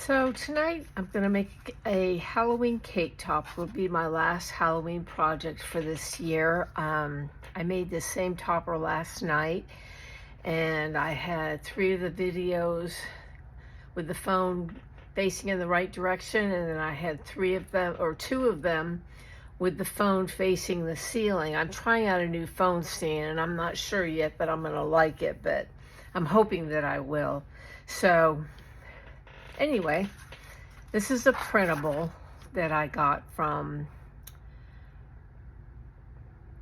So tonight I'm going to make a Halloween cake top. Will be my last Halloween project for this year. I made this same topper last night, and I had 3 of the videos with the phone facing in the right direction, and then I had 3 of them, or 2 of them, with the phone facing the ceiling. I'm trying out a new phone stand, and I'm not sure yet that I'm going to like it, but I'm hoping that I will. So anyway, this is a printable that I got from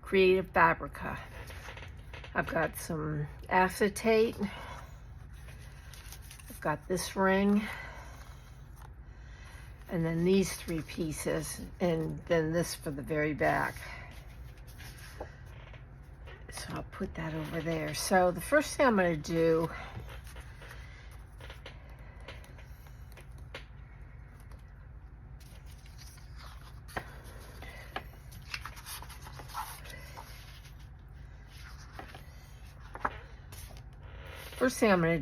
Creative Fabrica. I've got some acetate. I've got this ring. And then these 3 pieces. And then this for the very back. So I'll put that over there. So the first thing I'm going to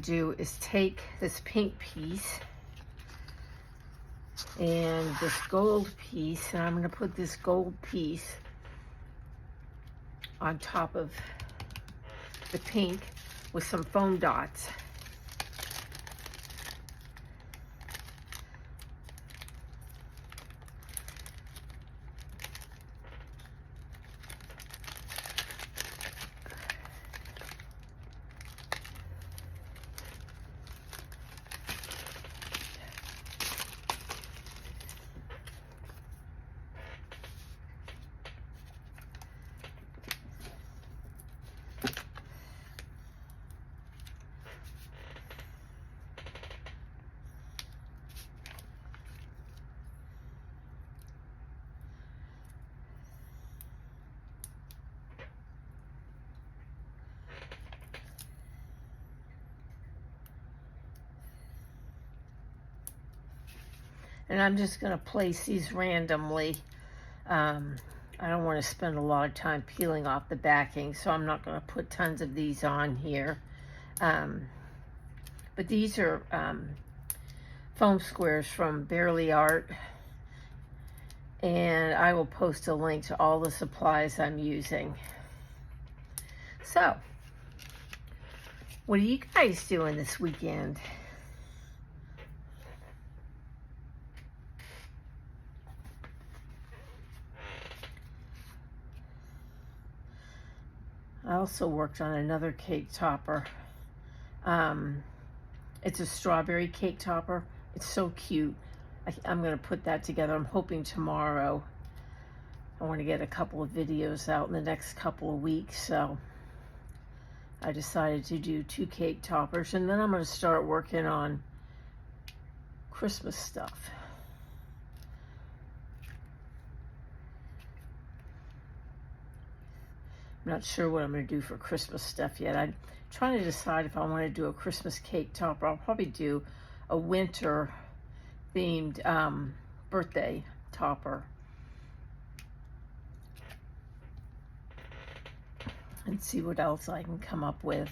do is take this pink piece and this gold piece, and I'm going to put this gold piece on top of the pink with some foam dots. And I'm just going to place these randomly. I don't want to spend a lot of time peeling off the backing, so I'm not going to put tons of these on here. But these are foam squares from Barely Art. And I will post a link to all the supplies I'm using. So, what are you guys doing this weekend? I also worked on another cake topper. It's a strawberry cake topper. It's so cute. I'm going to put that together. I'm hoping tomorrow. I want to get a couple of videos out in the next couple of weeks, so I decided to do 2 cake toppers, and then I'm going to start working on Christmas stuff. I'm not sure what I'm going to do for Christmas stuff yet. I'm trying to decide if I want to do a Christmas cake topper. I'll probably do a winter themed birthday topper. And see what else I can come up with.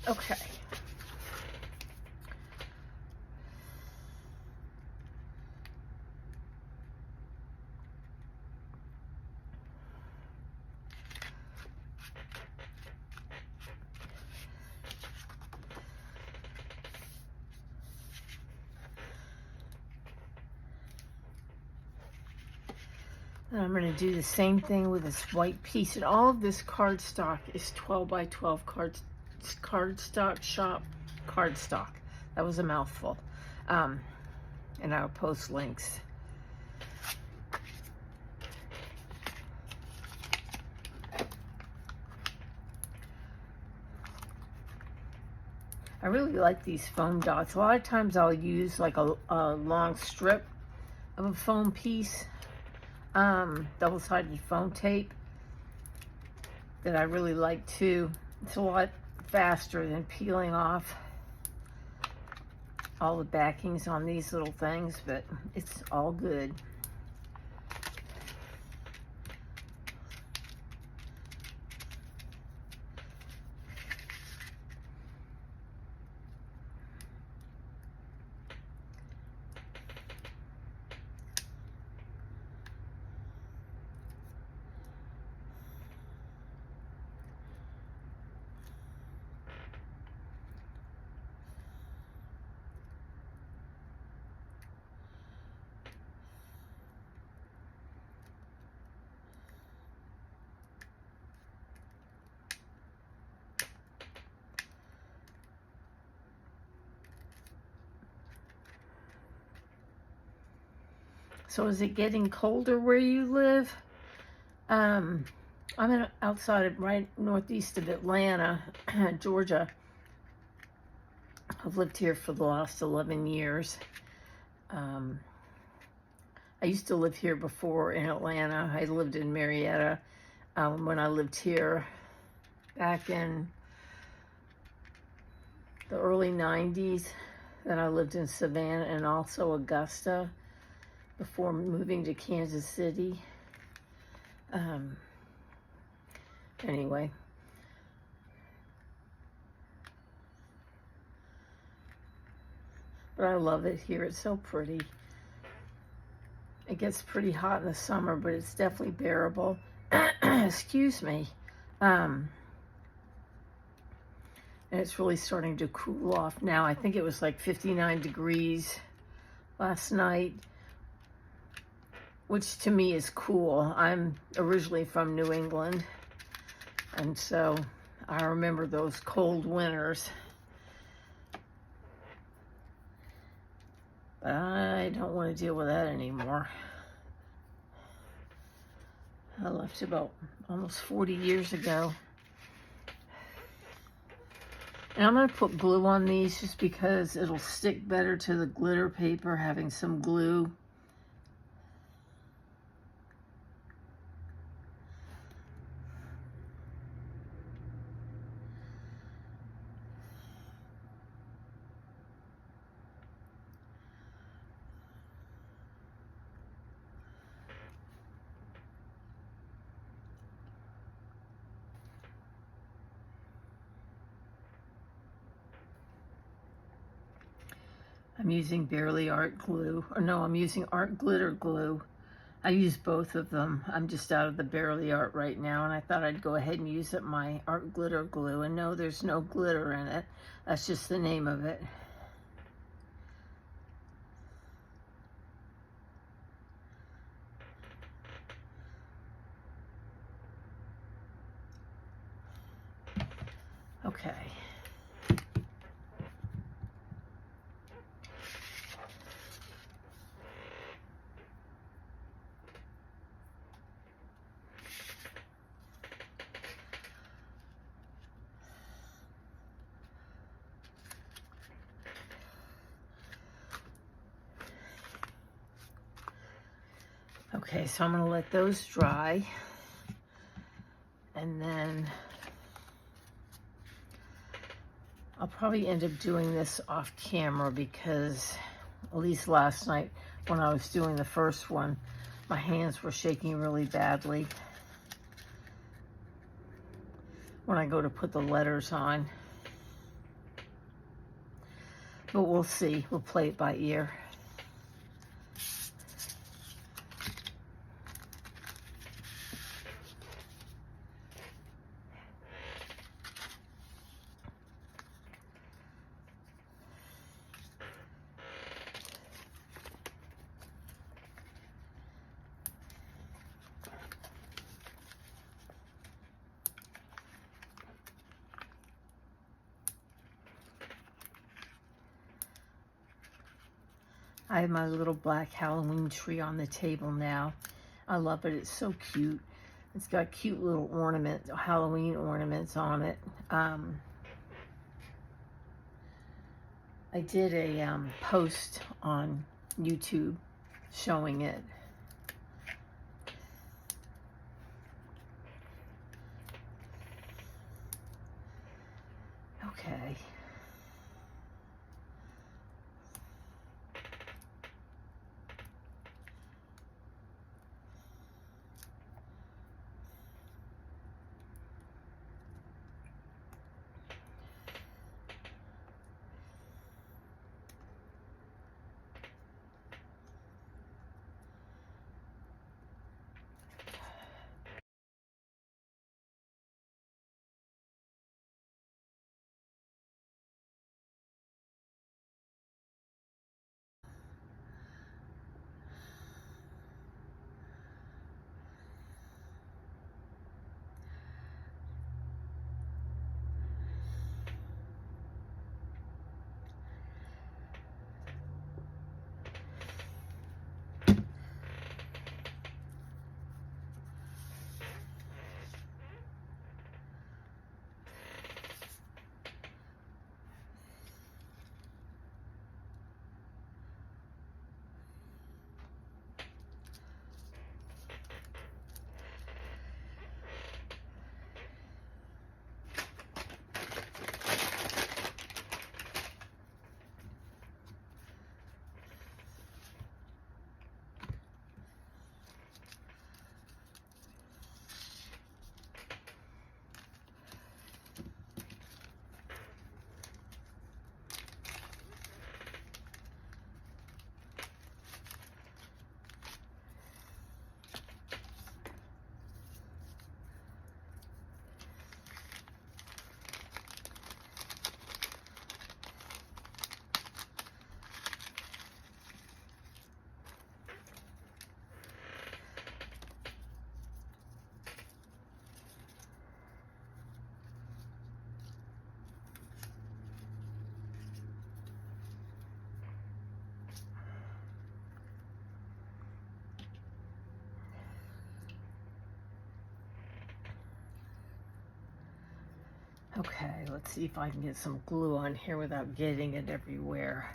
Okay. And I'm going to do the same thing with this white piece. And all of this cardstock is 12 by 12 cardstock shop cardstock. That was a mouthful. And I'll post links. I really like these foam dots. A lot of times I'll use like a long strip of a foam piece, double-sided foam tape that I really like too. It's a lot faster than peeling off all the backings on these little things, but it's all good. So is it getting colder where you live? I'm outside of right northeast of Atlanta, Georgia. I've lived here for the last 11 years. I used to live here before in Atlanta. I lived in Marietta when I lived here back in the early 90s. Then I lived in Savannah and also Augusta before moving to Kansas City. Anyway. But I love it here. It's so pretty. It gets pretty hot in the summer, but it's definitely bearable. Excuse me. And it's really starting to cool off now. I think it was like 59 degrees last night, which to me is cool. I'm originally from New England, and so I remember those cold winters. But I don't want to deal with that anymore. I left about almost 40 years ago. And I'm going to put glue on these just because it'll stick better to the glitter paper having some glue. I'm using Barely Art glue, or no, I'm using Art Glitter glue. I use both of them. I'm just out of the Barely Art right now, and I thought I'd go ahead and use up my Art Glitter glue. And no, there's no glitter in it. That's just the name of it. Okay. Okay, so I'm going to let those dry, and then I'll probably end up doing this off camera because at least last night when I was doing the first one, my hands were shaking really badly when I go to put the letters on. But we'll see. We'll play it by ear. I have my little black Halloween tree on the table now. I love it. It's so cute. It's got cute little ornaments, Halloween ornaments on it. I did a post on YouTube showing it. Okay. Okay, let's see if I can get some glue on here without getting it everywhere.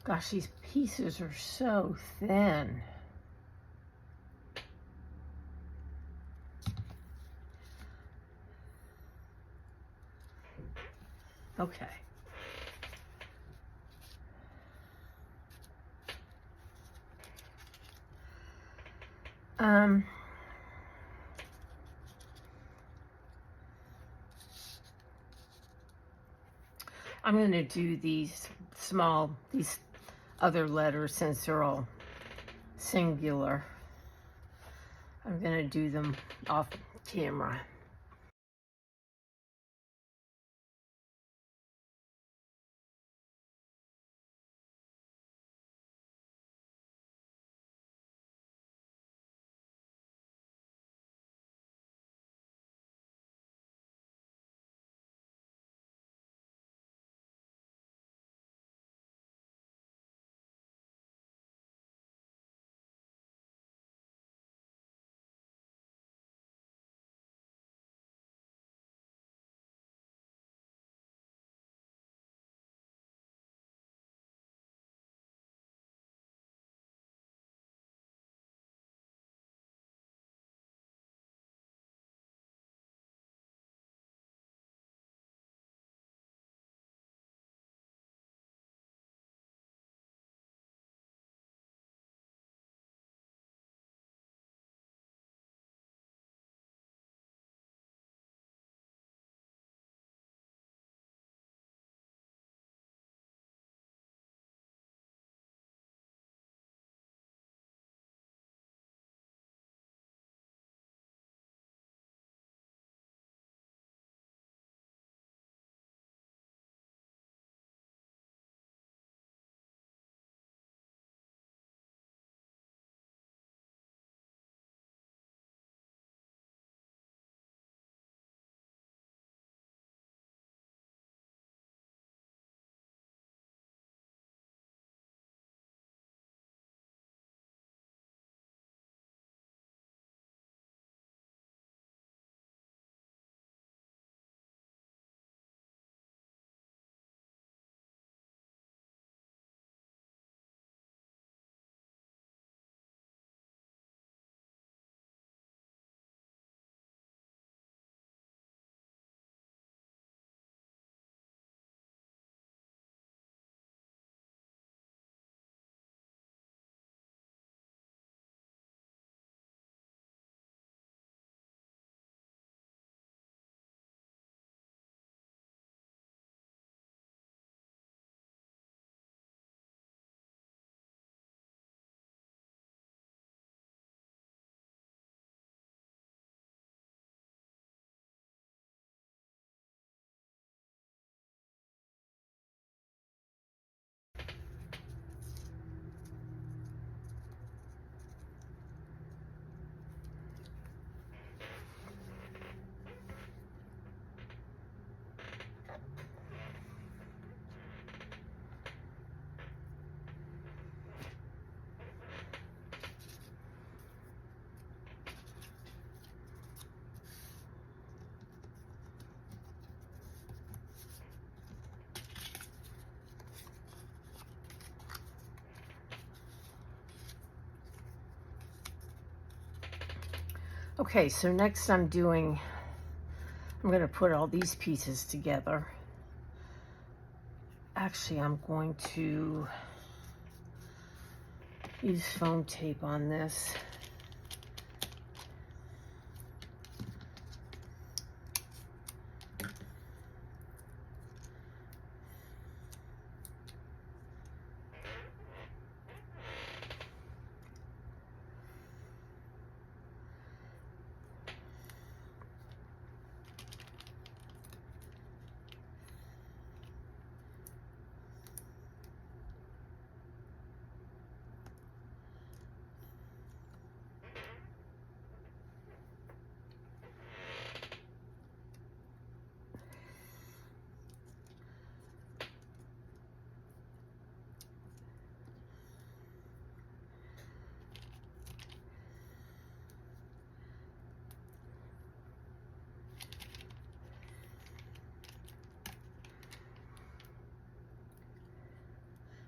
Gosh, these pieces are so thin. Okay. I'm going to do these other letters since they're all singular. I'm going to do them off camera. Okay, so next I'm going to put all these pieces together. Actually, I'm going to use foam tape on this.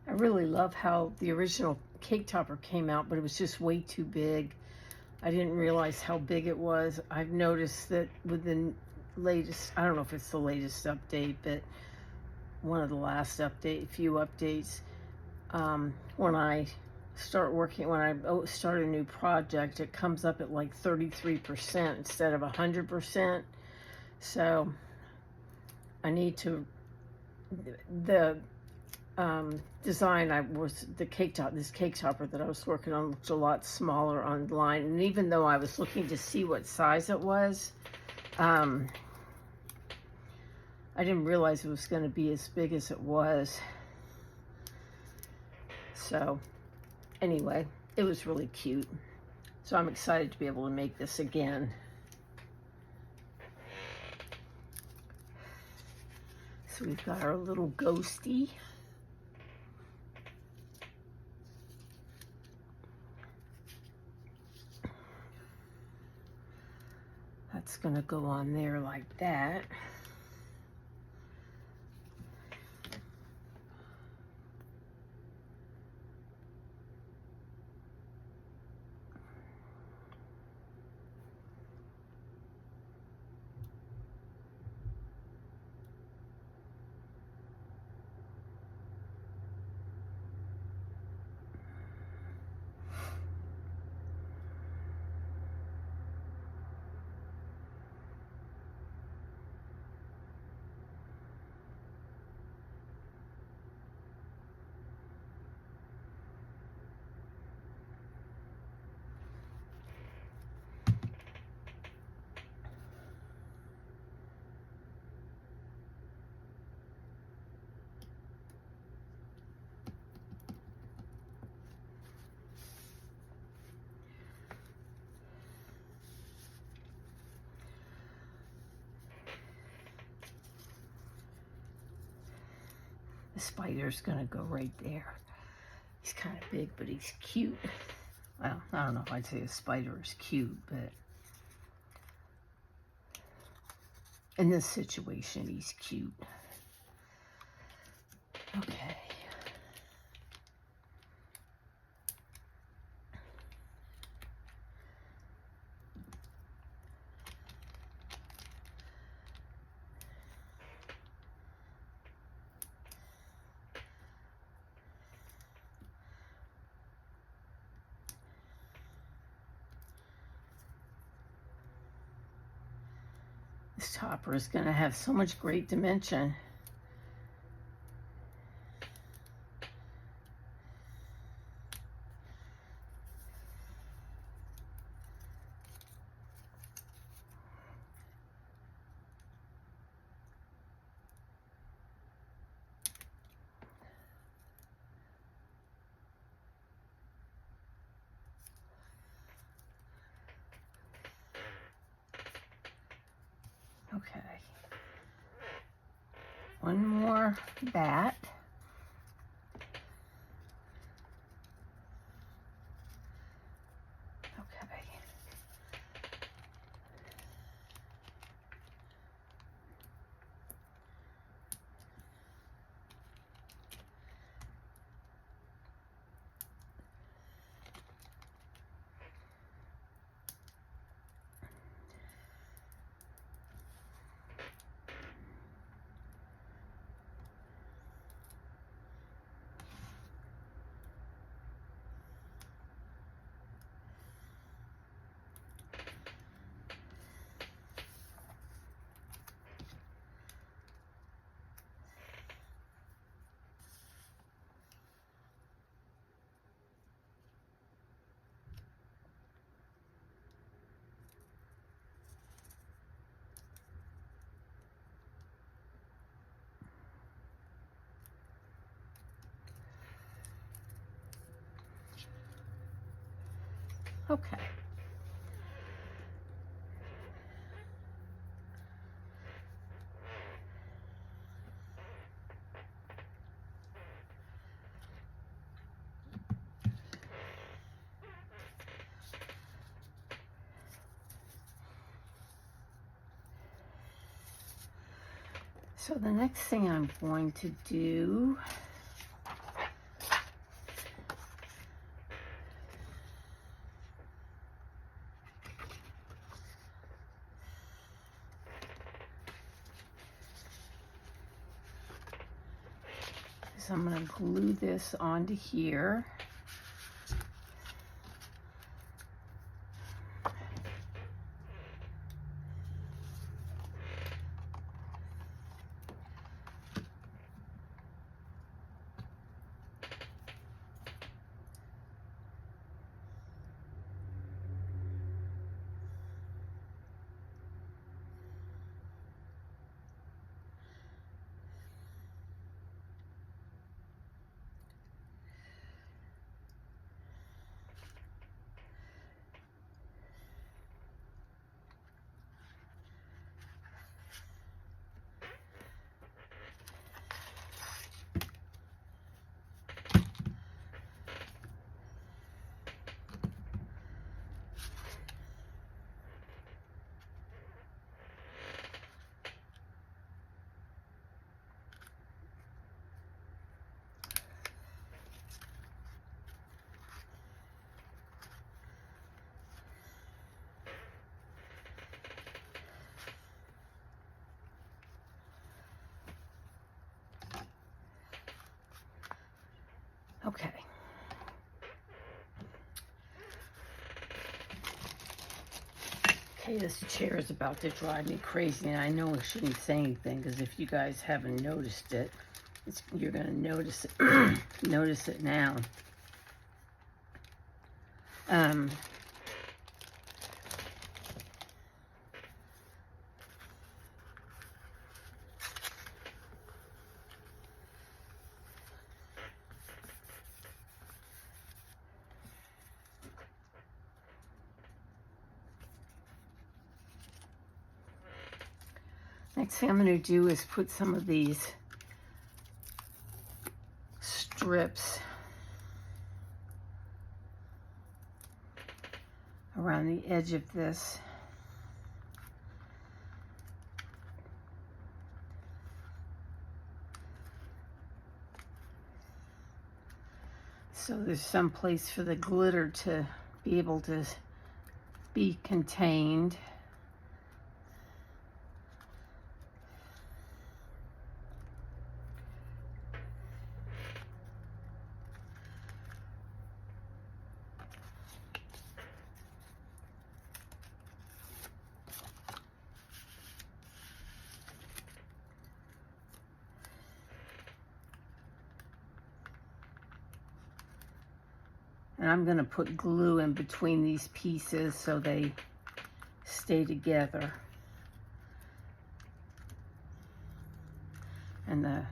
I really love how the original cake topper came out, but it was just way too big. I didn't realize how big it was. I've noticed that with the latest, I don't know if it's the latest update, but one of the last few updates. When I start a new project, it comes up at like 33% instead of 100%. So I need to, the design this cake topper that I was working on looked a lot smaller online, and even though I was looking to see what size it was, I didn't realize it was going to be as big as it was. So anyway, it was really cute. So I'm excited to be able to make this again. So we've got our little ghosty. That's gonna go on there like that. The spider's gonna go right there. He's kind of big, but he's cute. Well, I don't know if I'd say a spider is cute, but in this situation, he's cute. Okay. This topper is going to have so much great dimension. Okay. One more bat. Okay. Okay. So the next thing I'm going to do So I'm going to glue this onto here. Okay. Okay, this chair is about to drive me crazy, and I know I shouldn't say anything because if you guys haven't noticed it, you're going to notice it, notice it now. Next thing I'm going to do is put some of these strips around the edge of this. So there's some place for the glitter to be able to be contained. And I'm going to put glue in between these pieces so they stay together. And the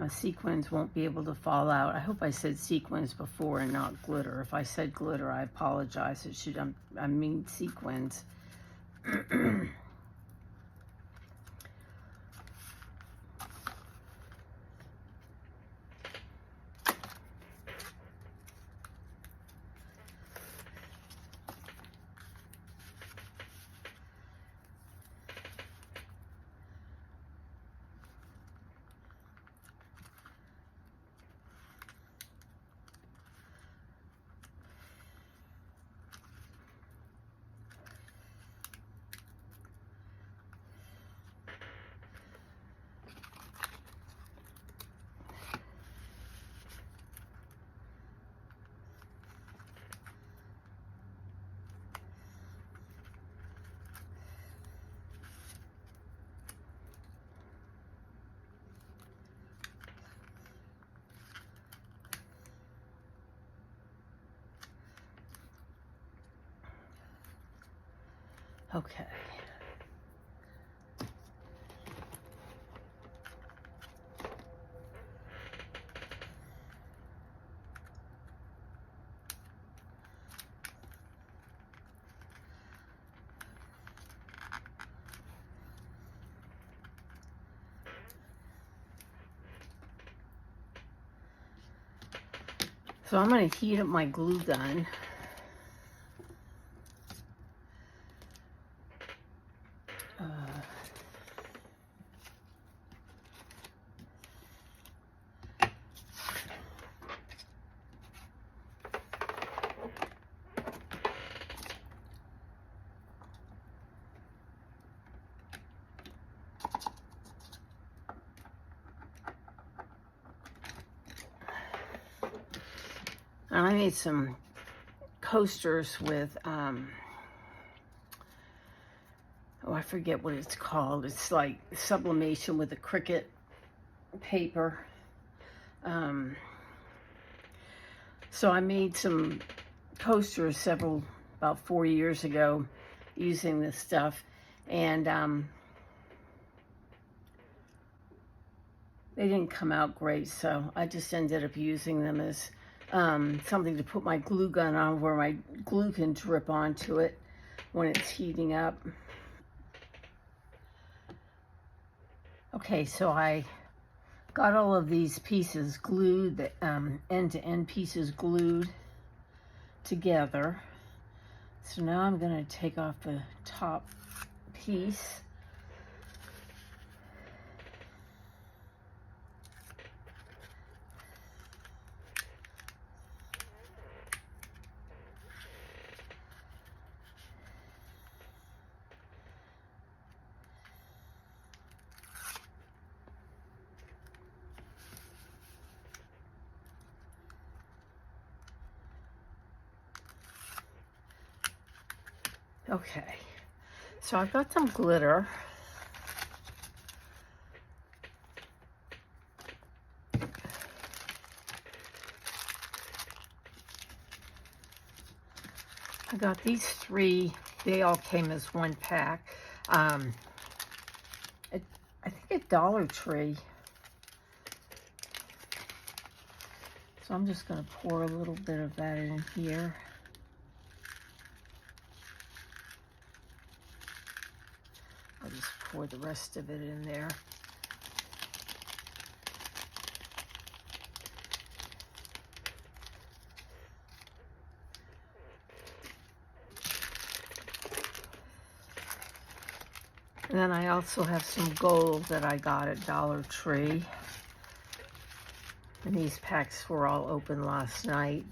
sequins won't be able to fall out. I hope I said sequins before and not glitter. If I said glitter, I apologize. It should, I mean sequins. Okay. So I'm going to heat up my glue gun. And I made some coasters with, oh, I forget what it's called. It's like sublimation with a Cricut paper. So I made some coasters about 4 years ago using this stuff. And they didn't come out great, so I just ended up using them as something to put my glue gun on, where my glue can drip onto it when it's heating up. Okay, so I got all of these pieces glued, the end-to-end pieces glued together. So now I'm going to take off the top piece. Okay, so I've got some glitter. I got these 3, they all came as one pack. I think at Dollar Tree. So I'm just going to pour a little bit of that in here. I'll just pour the rest of it in there. And then I also have some gold that I got at Dollar Tree. And these packs were all open last night.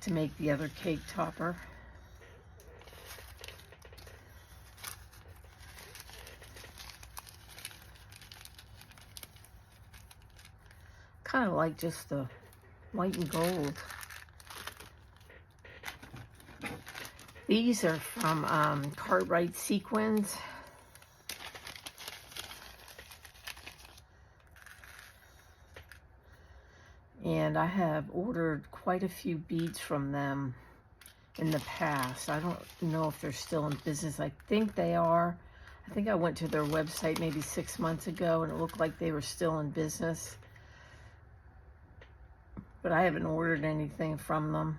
To make the other cake topper. Kind of like just the white and gold. These are from Cartwright Sequins. And I have ordered quite a few beads from them in the past. I don't know if they're still in business. I think they are. I think I went to their website maybe 6 months ago and it looked like they were still in business. But I haven't ordered anything from them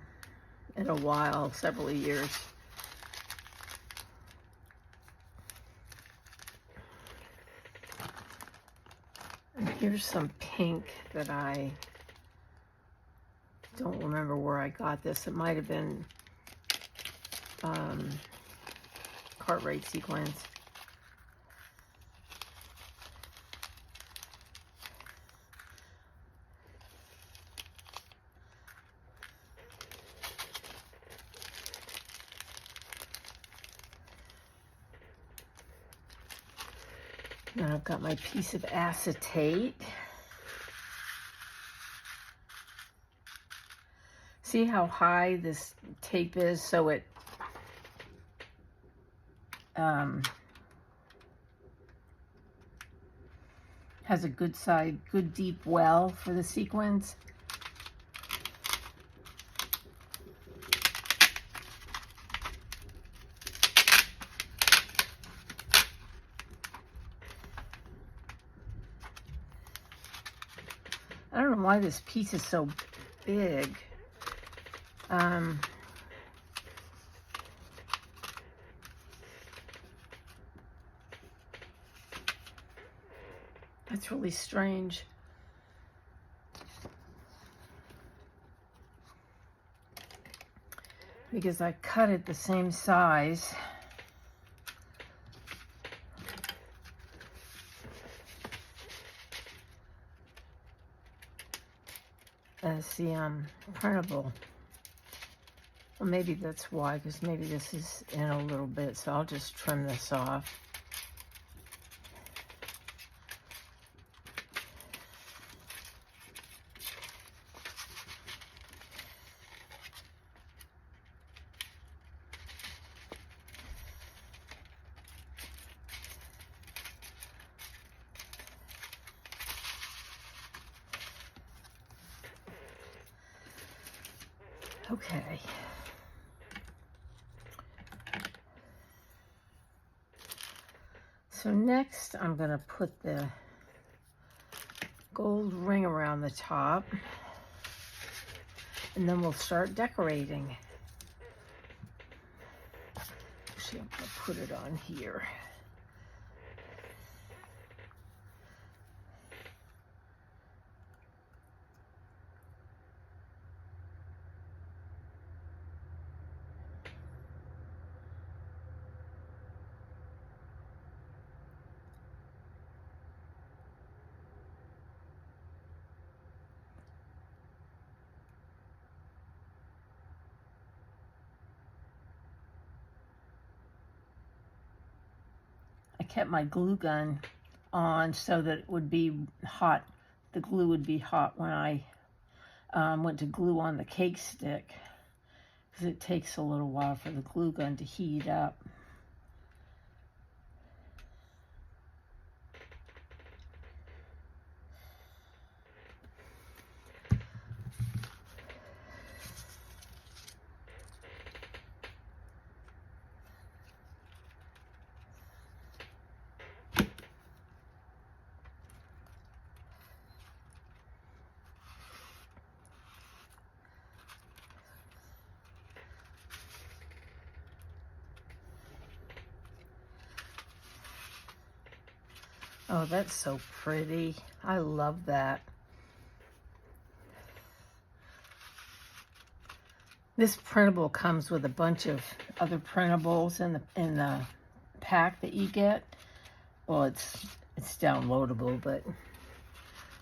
in a while, several years. And here's some pink that I don't remember where I got this. It might have been Cartwright Sequins. Now I've got my piece of acetate. See how high this tape is, so it has a good deep well for the sequins. I don't know why this piece is so big. That's really strange. Because I cut it the same size. As the printable. Well, maybe that's why, because maybe this is in a little bit, so I'll just trim this off. Okay. So next I'm going to put the gold ring around the top, and then we'll start decorating. Actually, I'm going to put it on here. I kept my glue gun on so that it would be hot. The glue would be hot when I went to glue on the cake stick, because it takes a little while for the glue gun to heat up. Oh, that's so pretty. I love that. This printable comes with a bunch of other printables in the pack that you get. Well, it's downloadable, but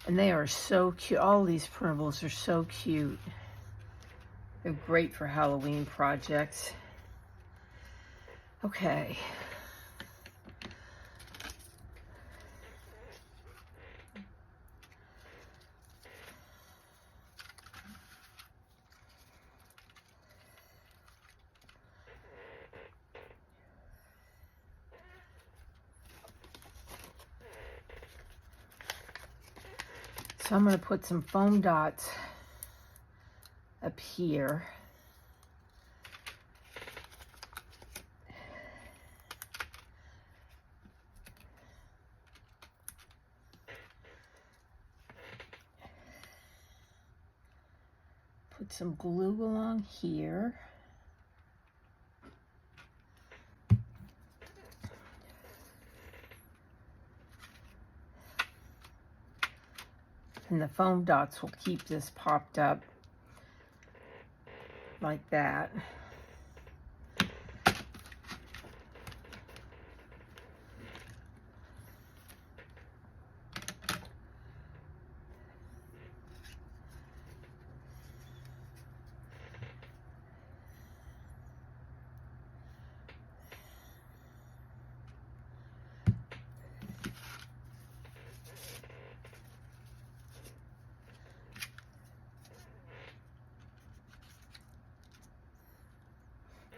and they are so cute. All these printables are so cute. They're great for Halloween projects. Okay. So I'm going to put some foam dots up here. Put some glue along here. And the foam dots will keep this popped up like that.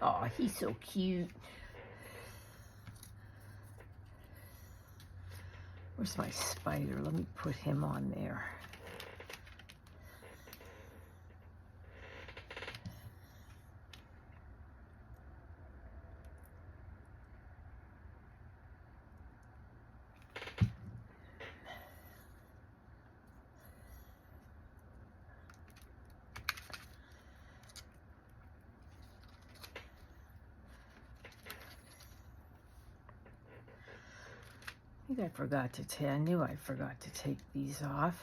Oh, he's so cute. Where's my spider? Let me put him on there. I think I forgot to I knew I forgot to take these off.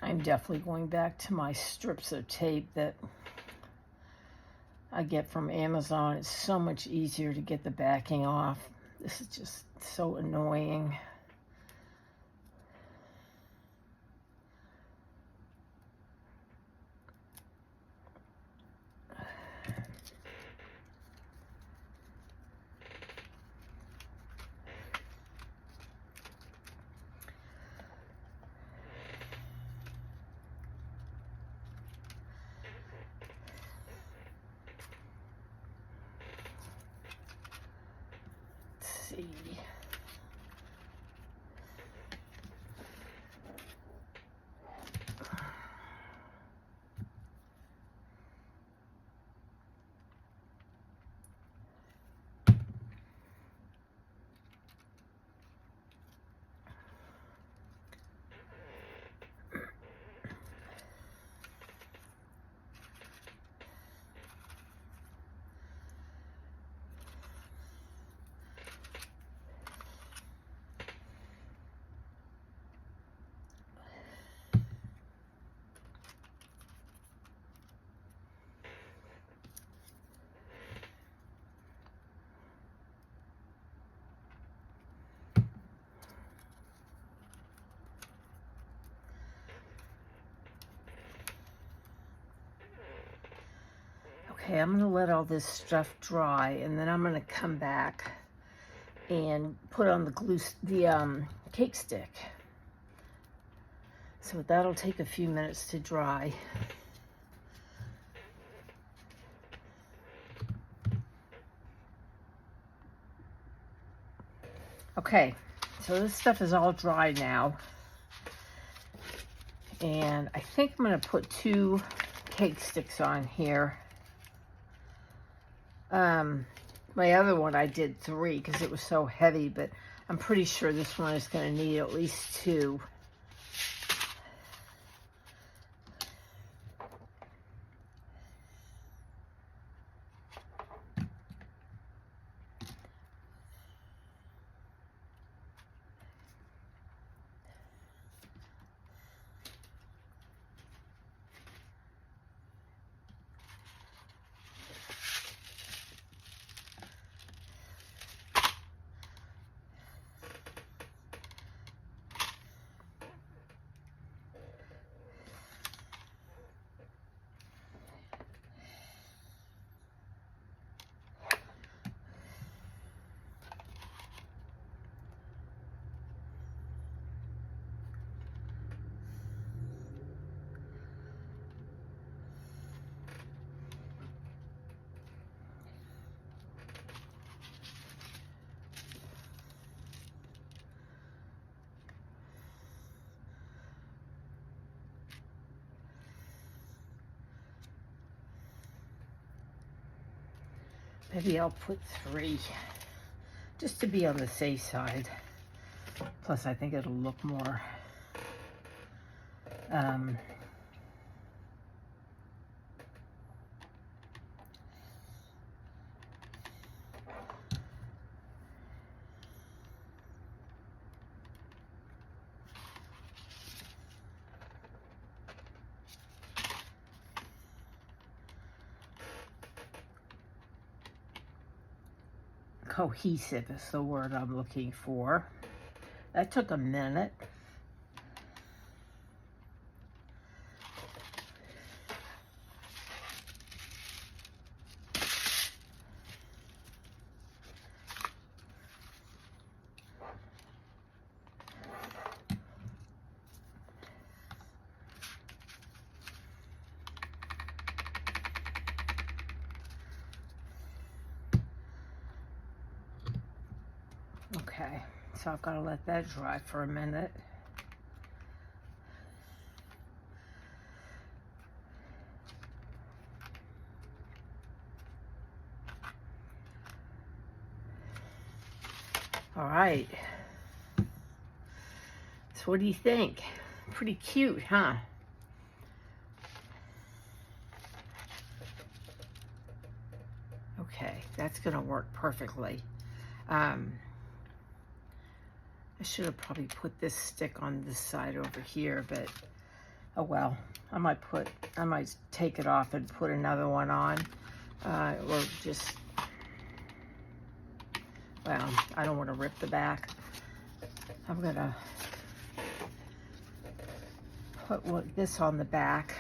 I'm definitely going back to my strips of tape that I get from Amazon. It's so much easier to get the backing off. This is just so annoying. See. Okay, I'm gonna let all this stuff dry, and then I'm gonna come back and put on the cake stick. So that'll take a few minutes to dry. Okay, so this stuff is all dry now. And I think I'm gonna put 2 cake sticks on here. My other one I did 3 because it was so heavy, but I'm pretty sure this one is going to need at least 2. Maybe I'll put 3 just to be on the safe side. Plus, I think it'll look more cohesive is the word I'm looking for. That took a minute. Okay, so I've got to let that dry for a minute. All right. So what do you think? Pretty cute, huh? Okay, that's gonna work perfectly. I should have probably put this stick on this side over here, but Oh well, I might take it off and put another one on, or just, well, I don't want to rip the back. I'm gonna put this on the back.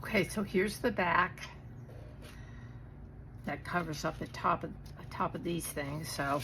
Okay, so here's the back that covers up the top of these things. So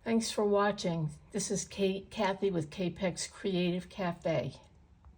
thanks for watching. This is Kathy with Capex Creative Cafe.